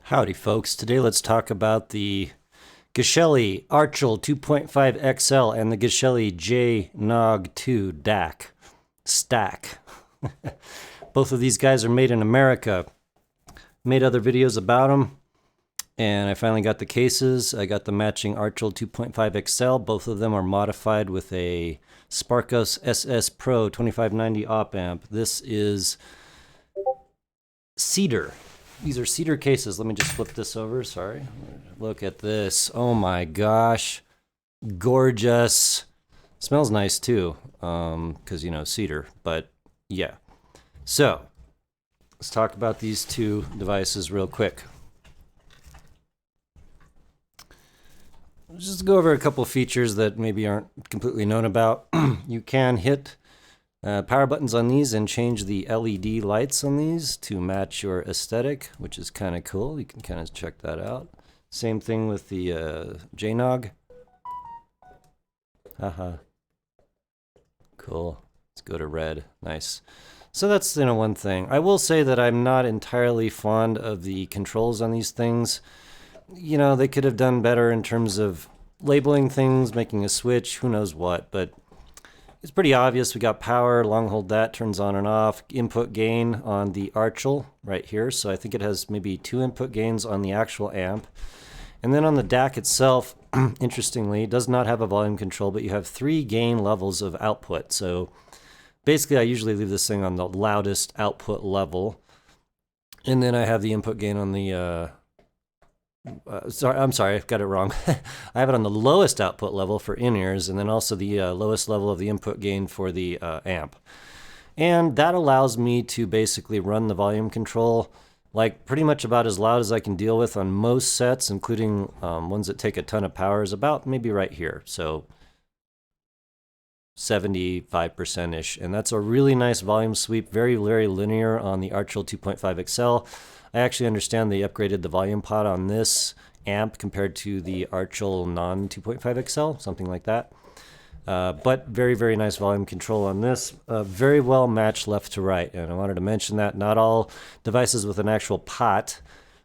Howdy folks, today let's talk about the Geshelli Archel 2.5 XL and the Geshelli JNOG2 DAC stack. Both of these guys are made in America. Made other videos about them, and I finally got the cases. I got the matching Archel 2.5 XL. Both of them are modified with a Sparkos SS Pro 2590 op amp. This is cedar. These are cedar cases. Let me just flip this over. Sorry. Look at this. Oh my gosh. Gorgeous. Smells nice too, because, you know, cedar. But yeah. So let's talk about these two devices real quick. Just go over a couple features that maybe aren't completely known about. You can hit power buttons on these and change the LED lights on these to match your aesthetic, which is kind of cool. You can kind of check that out. Same thing with the JNOG. Haha. Cool. Let's go to red. Nice. So that's, one thing. I will say that I'm not entirely fond of the controls on these things. You know, they could have done better in terms of labeling things, making a switch, who knows what, but it's pretty obvious. We got power, long hold that, turns on and off. Input gain on the Archel right here. So I think it has maybe 2 input gains on the actual amp. And then on the DAC itself, interestingly, it does not have a volume control, but you have 3 gain levels of output. So basically I usually leave this thing on the loudest output level. And then I have the input gain on the I'm sorry, I've got it wrong. I have it on the lowest output level for in-ears, and then also the lowest level of the input gain for the amp. And that allows me to basically run the volume control like pretty much about as loud as I can deal with on most sets, including ones that take a ton of power, is about maybe right here. So 75%-ish. And that's a really nice volume sweep, very, very linear on the Archel 2.5 XL. I actually understand they upgraded the volume pot on this amp compared to the Archel non 2.5 XL, something like that. But very, very nice volume control on this. Very well matched left to right. And I wanted to mention that not all devices with an actual pot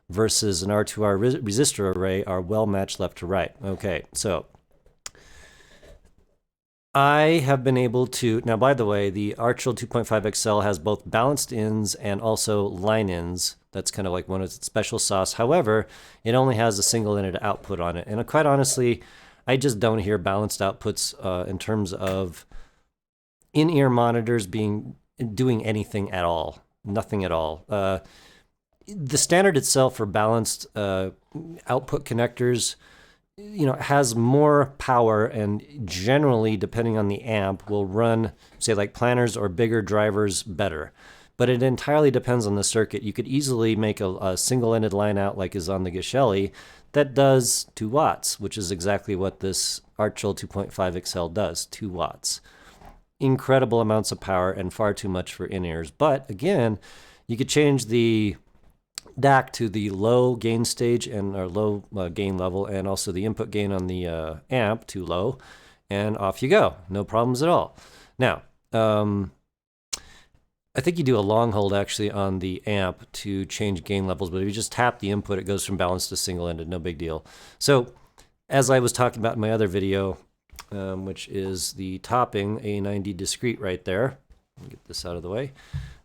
versus an R2R resistor array are well matched left to right. Okay, so I have been able to, now by the way, the Archel 2.5 XL has both balanced ins and also line ins. That's kind of like one of its special sauce. However, it only has a single input output on it. And quite honestly, I just don't hear balanced outputs in terms of in-ear monitors doing anything at all. Nothing at all. The standard itself for balanced output connectors, has more power, and generally, depending on the amp, will run, say, like planners or bigger drivers better. But it entirely depends on the circuit. You could easily make a single-ended line out like is on the Geshelli that does 2 watts, which is exactly what this Archel 2.5 XL does, 2 watts. Incredible amounts of power and far too much for in-ears. But again, you could change the DAC to the low gain stage or low gain level, and also the input gain on the amp to low, and off you go. No problems at all. Now, I think you do a long hold actually on the amp to change gain levels, but if you just tap the input, it goes from balanced to single-ended, no big deal. So as I was talking about in my other video, which is the topping A90 Discrete right there, let me get this out of the way.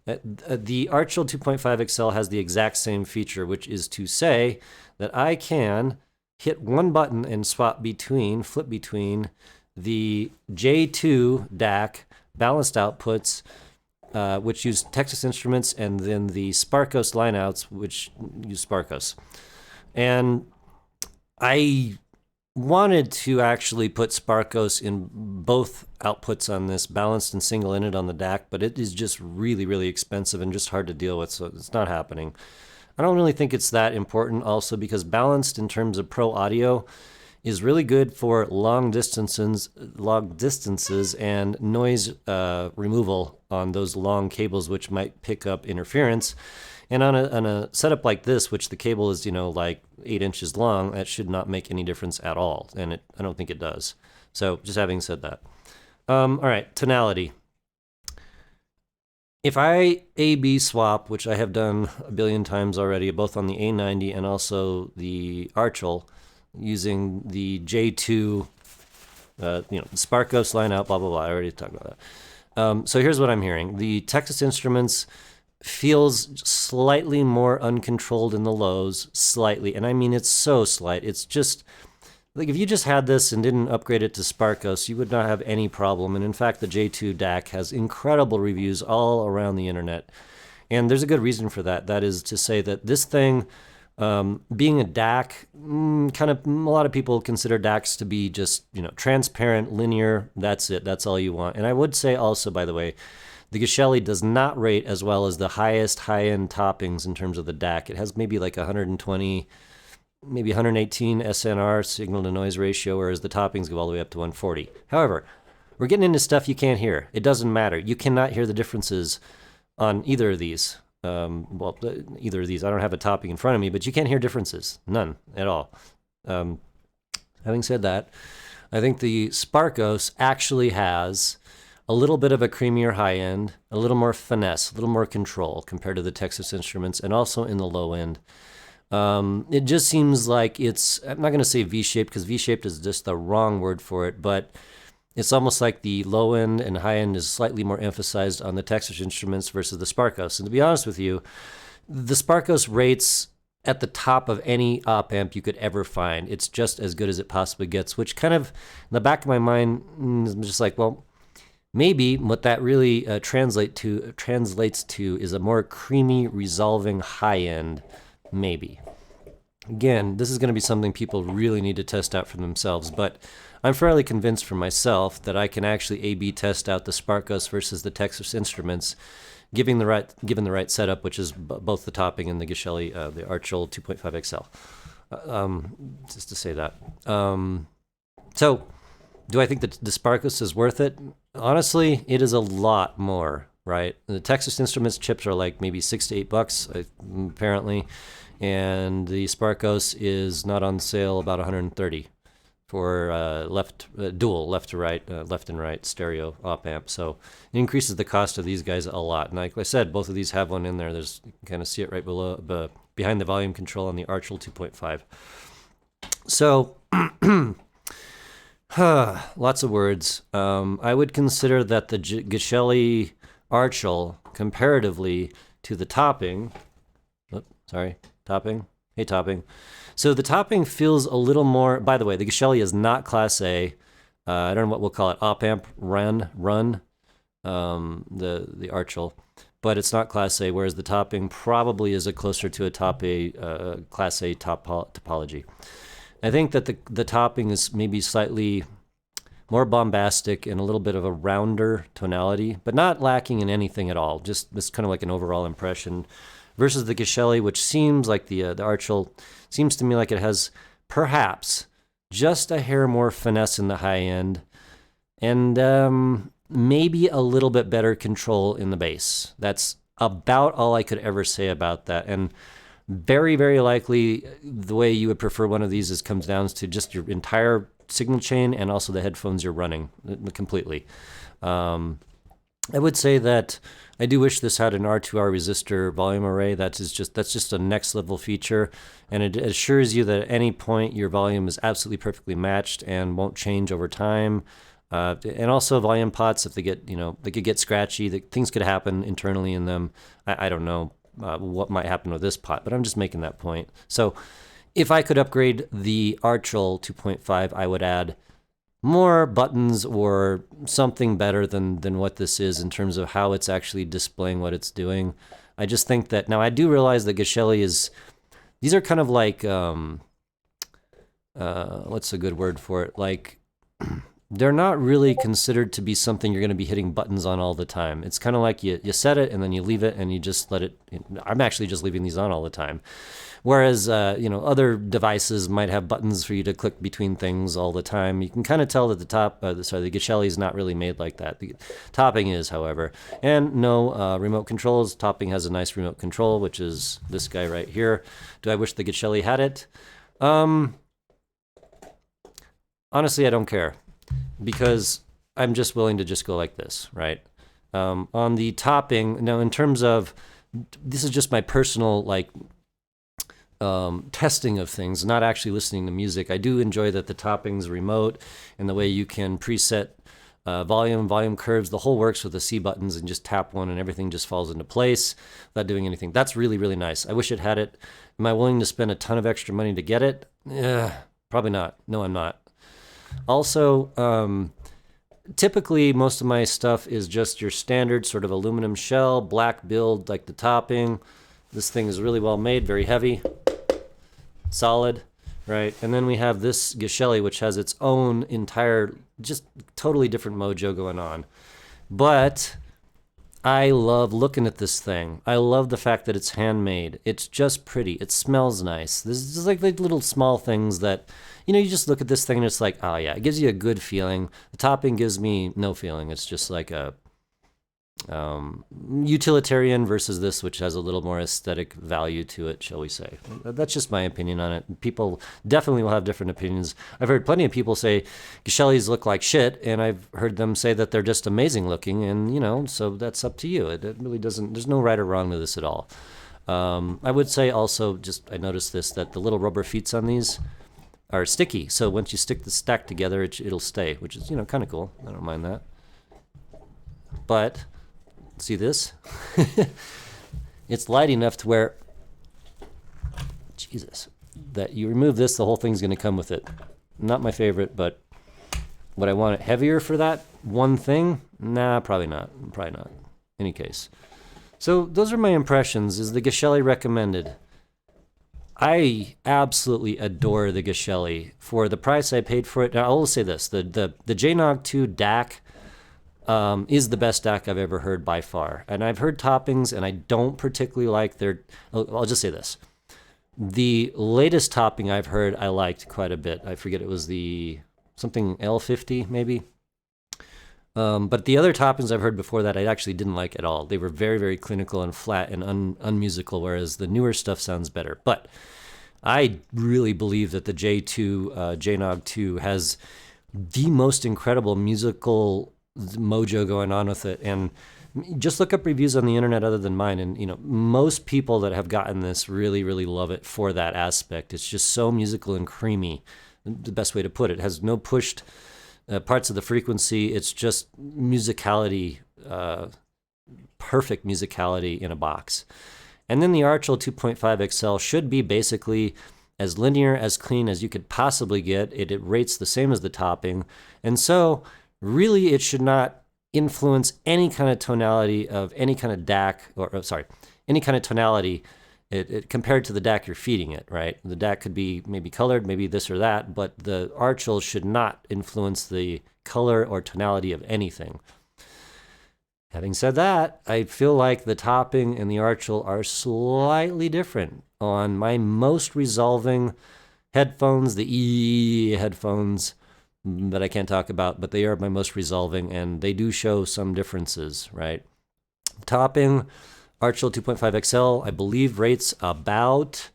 The Archel 2.5 XL has the exact same feature, which is to say that I can hit one button and flip between the J2 DAC balanced outputs, which use Texas Instruments, and then the Sparkos lineouts, which use Sparkos. And I wanted to actually put Sparkos in both outputs on this, balanced and single-ended on the DAC, but it is just really, really expensive and just hard to deal with, so it's not happening. I don't really think it's that important also, because balanced in terms of pro audio is really good for long distances and noise removal on those long cables, which might pick up interference. And on a setup like this, which the cable is, like 8 inches long, that should not make any difference at all. And I don't think it does. So just having said that. All right, tonality. If I A/B swap, which I have done a billion times already, both on the A90 and also the Archel, using the J2, Spark Ghost line out, blah, blah, blah. I already talked about that. So here's what I'm hearing. The Texas Instruments feels slightly more uncontrolled in the lows, slightly. And I mean, it's so slight. It's just, like, if you just had this and didn't upgrade it to Spark Ghost, you would not have any problem. And in fact, the J2 DAC has incredible reviews all around the internet. And there's a good reason for that. That is to say that this thing, being a DAC, kind of, a lot of people consider DACs to be just, transparent, linear. That's it. That's all you want. And I would say also, by the way, the Geshelli does not rate as well as the highest high-end toppings in terms of the DAC. It has maybe like 120, maybe 118 SNR, signal-to-noise ratio, whereas the toppings go all the way up to 140. However, we're getting into stuff you can't hear. It doesn't matter. You cannot hear the differences on either of these. Either of these. I don't have a topping in front of me, but you can't hear differences. None at all. Having said that, I think the Spark Ghost actually has a little bit of a creamier high end, a little more finesse, a little more control compared to the Texas Instruments, and also in the low end. It just seems like it's, I'm not going to say V-shaped, because V-shaped is just the wrong word for it, but it's almost like the low end and high end is slightly more emphasized on the Texas Instruments versus the Spark Ghost. And to be honest with you, the Spark Ghost rates at the top of any op amp you could ever find. It's just as good as it possibly gets, which kind of, in the back of my mind, is just like, well, maybe what that really translates to is a more creamy, resolving high end, maybe. Again, this is going to be something people really need to test out for themselves, but I'm fairly convinced for myself that I can actually A/B test out the Spark Ghost versus the Texas Instruments, given the right setup, which is both the topping and the Geshelli, the Archel 2.5 XL. Just to say that. So, do I think that the Spark Ghost is worth it? Honestly, it is a lot more, right? The Texas Instruments chips are like maybe $6 to $8, apparently, and the Spark Ghost is not on sale, about $130 for dual left to right, left and right stereo op amp. So it increases the cost of these guys a lot. And like I said, both of these have one in there. There's, you can kind of see it right below, behind the volume control on the Archel 2.5. So. Lots of words. I would consider that the Geshelli Archel, comparatively to the topping, topping. So the topping feels a little more, by the way, the Geshelli is not Class A. I don't know what we'll call it, op amp run, the Archel, but it's not Class A, whereas the topping probably is closer to a top A, Class A topology. I think that the topping is maybe slightly more bombastic and a little bit of a rounder tonality, but not lacking in anything at all. Just this kind of like an overall impression. Versus the Geshelli, which seems like the Archel, seems to me like it has perhaps just a hair more finesse in the high end, and maybe a little bit better control in the bass. That's about all I could ever say about that. And very, very likely the way you would prefer one of these comes down to just your entire signal chain and also the headphones you're running completely. I would say that I do wish this had an R2R resistor volume array. That's just a next level feature, and it assures you that at any point your volume is absolutely perfectly matched and won't change over time. And also volume pots, if they get, they could get scratchy, things could happen internally in them. I don't know what might happen with this pot, but I'm just making that point. So if I could upgrade the Archel 2.5, I would add more buttons or something better than what this is in terms of how it's actually displaying what it's doing. I just think that, now I do realize that Geshelli these are kind of like, what's a good word for it? Like, they're not really considered to be something you're going to be hitting buttons on all the time. It's kind of like you set it and then you leave it and you just let it. I'm actually just leaving these on all the time. Whereas, other devices might have buttons for you to click between things all the time. You can kind of tell that the Geshelli is not really made like that. The topping is, however. And no remote controls. Topping has a nice remote control, which is this guy right here. Do I wish the Geshelli had it? Honestly, I don't care, because I'm just willing to just go like this, right? On the topping, now in terms of, this is just my personal like testing of things, not actually listening to music. I do enjoy that the topping's remote and the way you can preset volume curves, the whole works with the C buttons and just tap one and everything just falls into place without doing anything. That's really, really nice. I wish it had it. Am I willing to spend a ton of extra money to get it? Probably not. No, I'm not. Also, typically most of my stuff is just your standard sort of aluminum shell, black build like the topping. This thing is really well made, very heavy, solid, right? And then we have this Geshelli, which has its own entire, just totally different mojo going on. But I love looking at this thing. I love the fact that it's handmade. It's just pretty. It smells nice. This is just like little small things that, you know, you just look at this thing and it's like, oh yeah, it gives you a good feeling. The topping gives me no feeling. It's just like a utilitarian versus this, which has a little more aesthetic value to it, shall we say. That's just my opinion on it. People definitely will have different opinions. I've heard plenty of people say Geshellis look like shit, and I've heard them say that they're just amazing looking, and you know, so that's up to you. It really doesn't, there's no right or wrong to this at all. I would say also, just I noticed this, that the little rubber feet on these are sticky, so once you stick the stack together, it'll stay, which is, you know, kind of cool. I don't mind that. But see this? It's light enough to where, Jesus, that you remove this, the whole thing's going to come with it. Not my favorite, but would I want it heavier for that one thing? Nah, probably not. Probably not. Any case. So those are my impressions. Is the Geshelli recommended? I absolutely adore the Geshelli. For the price I paid for it, now I will say this, the JNOG2 DAC is the best DAC I've ever heard by far. And I've heard toppings, and I don't particularly like their, I'll just say this. The latest topping I've heard I liked quite a bit. I forget, it was the something L50 maybe. But the other toppings I've heard before that I actually didn't like at all. They were very, very clinical and flat and unmusical, whereas the newer stuff sounds better. But I really believe that the JNOG2 has the most incredible musical mojo going on with it. And just look up reviews on the internet other than mine, and you know, most people that have gotten this really, really love it for that aspect. It's just so musical and creamy, the best way to put it. It has no pushed parts of the frequency. It's just musicality, perfect musicality in a box. And then the Archel 2.5 XL should be basically as linear, as clean as you could possibly get. It rates the same as the topping, and so really it should not influence any kind of tonality of any kind of DAC, or sorry, any kind of tonality compared to the DAC you're feeding it, right? The DAC could be maybe colored, maybe this or that, but the Archel should not influence the color or tonality of anything. Having said that, I feel like the topping and the Archel are slightly different. On my most resolving headphones, the E headphones that I can't talk about, but they are my most resolving, and they do show some differences, right? Topping, Archel 2.5 XL, I believe rates about,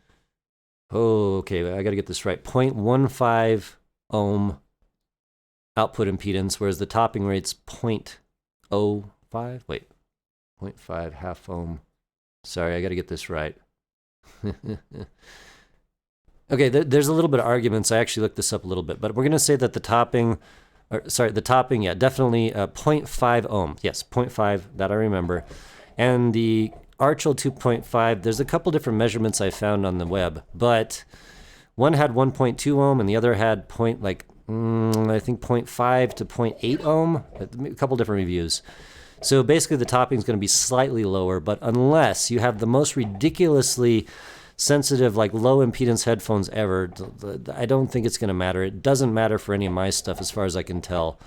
oh, okay, I got to get this right, 0.15 ohm output impedance, whereas the topping rates 0.05, wait, 0.5 half ohm. Sorry, I got to get this right. Okay, there's a little bit of arguments. I actually looked this up a little bit, but we're going to say that the topping, yeah, definitely 0.5 ohm. Yes, 0.5, that I remember. And the Archel 2.5, there's a couple different measurements I found on the web, but one had 1.2 ohm and the other had I think 0.5 to 0.8 ohm, a couple different reviews. So basically the topping is going to be slightly lower, but unless you have the most ridiculously sensitive, like low impedance headphones ever, I don't think it's going to matter. It doesn't matter for any of my stuff as far as I can tell.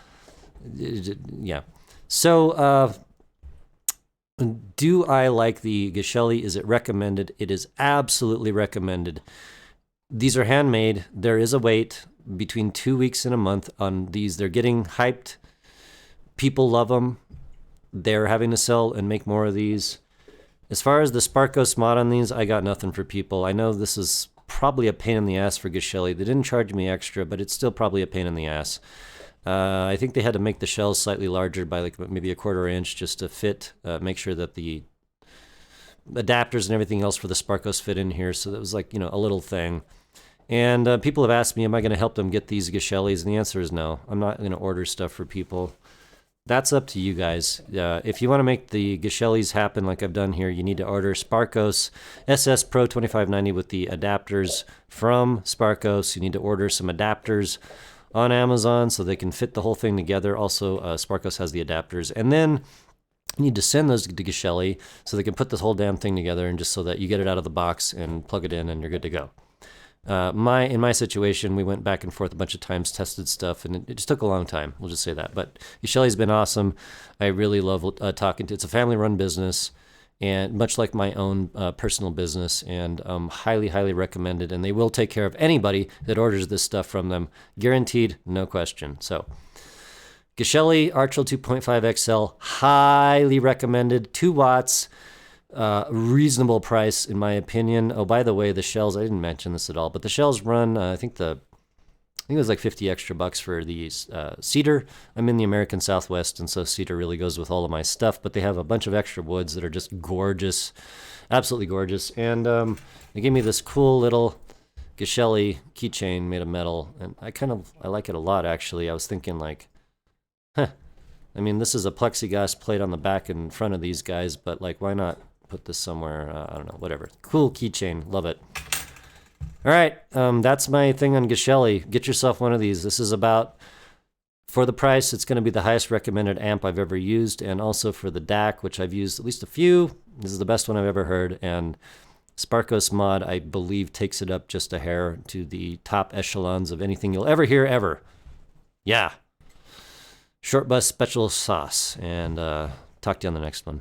Yeah. So do I like the Geshelli? Is it recommended? It is absolutely recommended. These are handmade. There is a wait between 2 weeks and a month on these. They're getting hyped. People love them. They're having to sell and make more of these. As far as the Sparkos mod on these, I got nothing for people. I know this is probably a pain in the ass for Geshelli. They didn't charge me extra, but it's still probably a pain in the ass. I think they had to make the shells slightly larger by like maybe a 1/4 inch just to fit, make sure that the adapters and everything else for the Sparkos fit in here. So that was like, you know, a little thing. And people have asked me, am I going to help them get these Geshellis? And the answer is no. I'm not going to order stuff for people. That's up to you guys. If you want to make the Geshellis happen like I've done here, you need to order Sparkos SS Pro 2590 with the adapters from Sparkos. You need to order some adapters on Amazon so they can fit the whole thing together. Also, Sparkos has the adapters. And then you need to send those to Geshelli so they can put this whole damn thing together, and just so that you get it out of the box and plug it in and you're good to go. In my situation, we went back and forth a bunch of times, tested stuff, and it just took a long time. We'll just say that. But Geshelli's been awesome. I really love talking to. It's a family-run business, and much like my own personal business, and highly, highly recommended. And they will take care of anybody that orders this stuff from them, guaranteed, no question. So, Geshelli Archel 2.5 XL, highly recommended. 2 watts. Reasonable price, in my opinion. Oh, by the way, the shells, I didn't mention this at all, but the shells run, I think it was like 50 extra bucks for these cedar. I'm in the American Southwest, and so cedar really goes with all of my stuff, but they have a bunch of extra woods that are just gorgeous, absolutely gorgeous. And they gave me this cool little Geshelli keychain made of metal, and I like it a lot, actually. I was thinking like, I mean, this is a plexiglass plate on the back and front of these guys, but like, why not put this somewhere? I don't know, whatever. Cool keychain, love it. All right, that's my thing on Geshelli. Get yourself one of these. This is about, for the price, it's going to be the highest recommended amp I've ever used, and also for the DAC, which I've used at least a few. This is the best one I've ever heard, and Sparkos Mod, I believe, takes it up just a hair to the top echelons of anything you'll ever hear, ever. Yeah. Short bus special sauce, and talk to you on the next one.